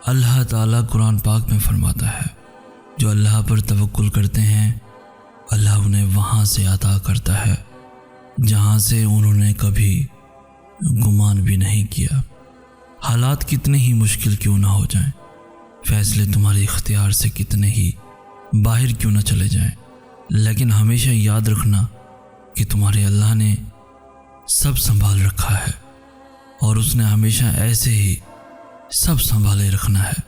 اللہ تعالیٰ قرآن پاک میں فرماتا ہے، جو اللہ پر توکل کرتے ہیں اللہ انہیں وہاں سے عطا کرتا ہے جہاں سے انہوں نے کبھی گمان بھی نہیں کیا۔ حالات کتنے ہی مشکل کیوں نہ ہو جائیں، فیصلے تمہارے اختیار سے کتنے ہی باہر کیوں نہ چلے جائیں، لیکن ہمیشہ یاد رکھنا کہ تمہارے اللہ نے سب سنبھال رکھا ہے اور اس نے ہمیشہ ایسے ہی سب سنبھالے رکھنا ہے،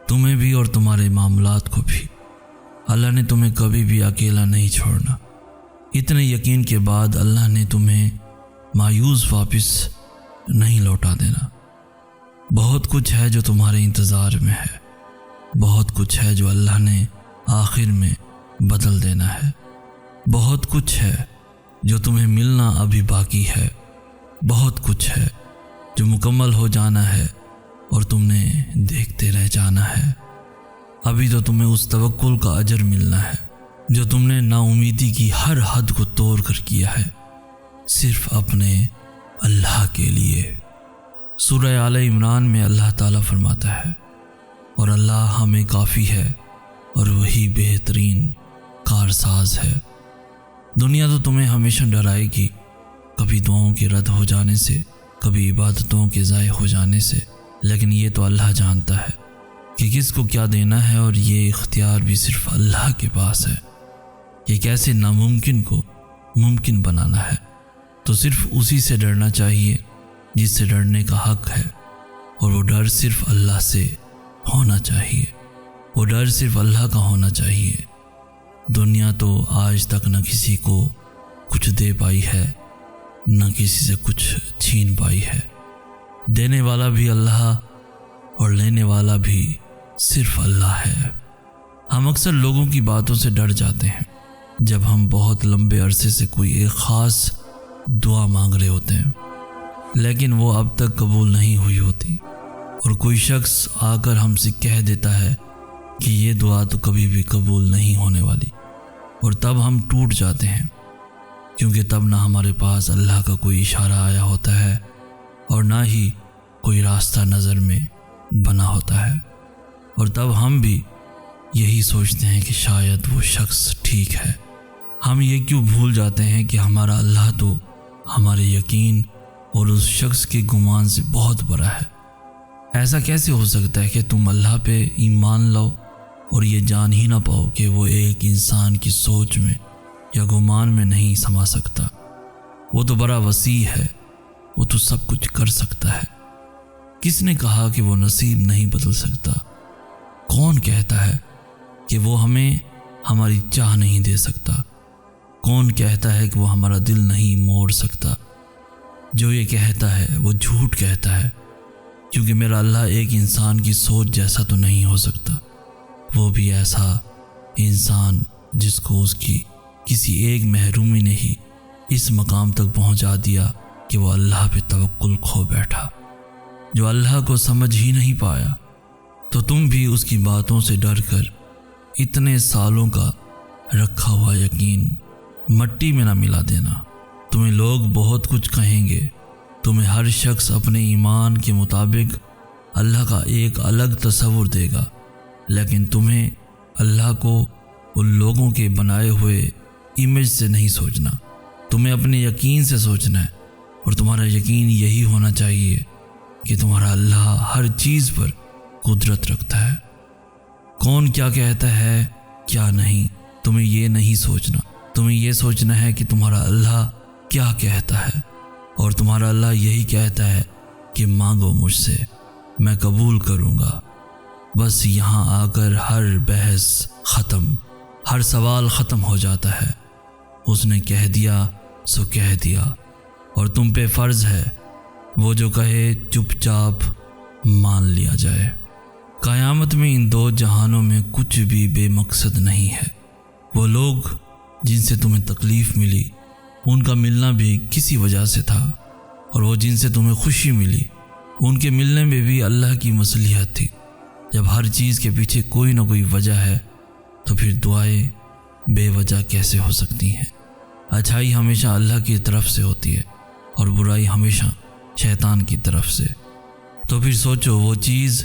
تمہیں بھی اور تمہارے معاملات کو بھی۔ اللہ نے تمہیں کبھی بھی اکیلا نہیں چھوڑنا۔ اتنے یقین کے بعد اللہ نے تمہیں مایوس واپس نہیں لوٹا دینا۔ بہت کچھ ہے جو تمہارے انتظار میں ہے، بہت کچھ ہے جو اللہ نے آخر میں بدل دینا ہے، بہت کچھ ہے جو تمہیں ملنا ابھی باقی ہے، بہت کچھ ہے جو مکمل ہو جانا ہے اور تم نے دیکھتے رہ جانا ہے۔ ابھی تو تمہیں اس توکل کا اجر ملنا ہے جو تم نے نا امیدی کی ہر حد کو توڑ کر کیا ہے، صرف اپنے اللہ کے لیے۔ سورہ آل عمران میں اللہ تعالیٰ فرماتا ہے، اور اللہ ہمیں کافی ہے اور وہی بہترین کارساز ہے۔ دنیا تو تمہیں ہمیشہ ڈرائے گی، کبھی دعاؤں کے رد ہو جانے سے، کبھی عبادتوں کے ضائع ہو جانے سے، لیکن یہ تو اللہ جانتا ہے کہ کس کو کیا دینا ہے، اور یہ اختیار بھی صرف اللہ کے پاس ہے کہ کیسے ناممکن کو ممکن بنانا ہے۔ تو صرف اسی سے ڈرنا چاہیے جس سے ڈرنے کا حق ہے، اور وہ ڈر صرف اللہ سے ہونا چاہیے، وہ ڈر صرف اللہ کا ہونا چاہیے۔ دنیا تو آج تک نہ کسی کو کچھ دے پائی ہے، نہ کسی سے کچھ چھین پائی ہے۔ دینے والا بھی اللہ اور لینے والا بھی صرف اللہ ہے۔ ہم اکثر لوگوں کی باتوں سے ڈر جاتے ہیں جب ہم بہت لمبے عرصے سے کوئی ایک خاص دعا مانگ رہے ہوتے ہیں، لیکن وہ اب تک قبول نہیں ہوئی ہوتی، اور کوئی شخص آ کر ہم سے کہہ دیتا ہے کہ یہ دعا تو کبھی بھی قبول نہیں ہونے والی، اور تب ہم ٹوٹ جاتے ہیں، کیونکہ تب نہ ہمارے پاس اللہ کا کوئی اشارہ آیا ہوتا ہے اور نہ ہی کوئی راستہ نظر میں بنا ہوتا ہے، اور تب ہم بھی یہی سوچتے ہیں کہ شاید وہ شخص ٹھیک ہے۔ ہم یہ کیوں بھول جاتے ہیں کہ ہمارا اللہ تو ہمارے یقین اور اس شخص کے گمان سے بہت بڑا ہے۔ ایسا کیسے ہو سکتا ہے کہ تم اللہ پہ ایمان لاؤ اور یہ جان ہی نہ پاؤ کہ وہ ایک انسان کی سوچ میں یا گمان میں نہیں سما سکتا؟ وہ تو بڑا وسیع ہے، وہ تو سب کچھ کر سکتا ہے۔ کس نے کہا کہ وہ نصیب نہیں بدل سکتا؟ کون کہتا ہے کہ وہ ہمیں ہماری چاہ نہیں دے سکتا؟ کون کہتا ہے کہ وہ ہمارا دل نہیں موڑ سکتا؟ جو یہ کہتا ہے وہ جھوٹ کہتا ہے، کیونکہ میرا اللہ ایک انسان کی سوچ جیسا تو نہیں ہو سکتا، وہ بھی ایسا انسان جس کو اس کی کسی ایک محرومی نے ہی اس مقام تک پہنچا دیا کہ وہ اللہ پہ توکل کھو بیٹھا۔ جو اللہ کو سمجھ ہی نہیں پایا، تو تم بھی اس کی باتوں سے ڈر کر اتنے سالوں کا رکھا ہوا یقین مٹی میں نہ ملا دینا۔ تمہیں لوگ بہت کچھ کہیں گے، تمہیں ہر شخص اپنے ایمان کے مطابق اللہ کا ایک الگ تصور دے گا، لیکن تمہیں اللہ کو ان لوگوں کے بنائے ہوئے امیج سے نہیں سوچنا، تمہیں اپنے یقین سے سوچنا ہے، اور تمہارا یقین یہی ہونا چاہیے کہ تمہارا اللہ ہر چیز پر قدرت رکھتا ہے۔ کون کیا کہتا ہے کیا نہیں، تمہیں یہ نہیں سوچنا، تمہیں یہ سوچنا ہے کہ تمہارا اللہ کیا کہتا ہے، اور تمہارا اللہ یہی کہتا ہے کہ مانگو مجھ سے، میں قبول کروں گا۔ بس یہاں آ کر ہر بحث ختم، ہر سوال ختم ہو جاتا ہے۔ اس نے کہہ دیا سو کہہ دیا، اور تم پہ فرض ہے وہ جو کہے چپ چاپ مان لیا جائے۔ قیامت میں ان دو جہانوں میں کچھ بھی بے مقصد نہیں ہے۔ وہ لوگ جن سے تمہیں تکلیف ملی ان کا ملنا بھی کسی وجہ سے تھا، اور وہ جن سے تمہیں خوشی ملی ان کے ملنے میں بھی اللہ کی مصلحت تھی۔ جب ہر چیز کے پیچھے کوئی نہ کوئی وجہ ہے تو پھر دعائیں بے وجہ کیسے ہو سکتی ہیں؟ اچھائی ہمیشہ اللہ کی طرف سے ہوتی ہے اور برائی ہمیشہ شیطان کی طرف سے۔ تو پھر سوچو وہ چیز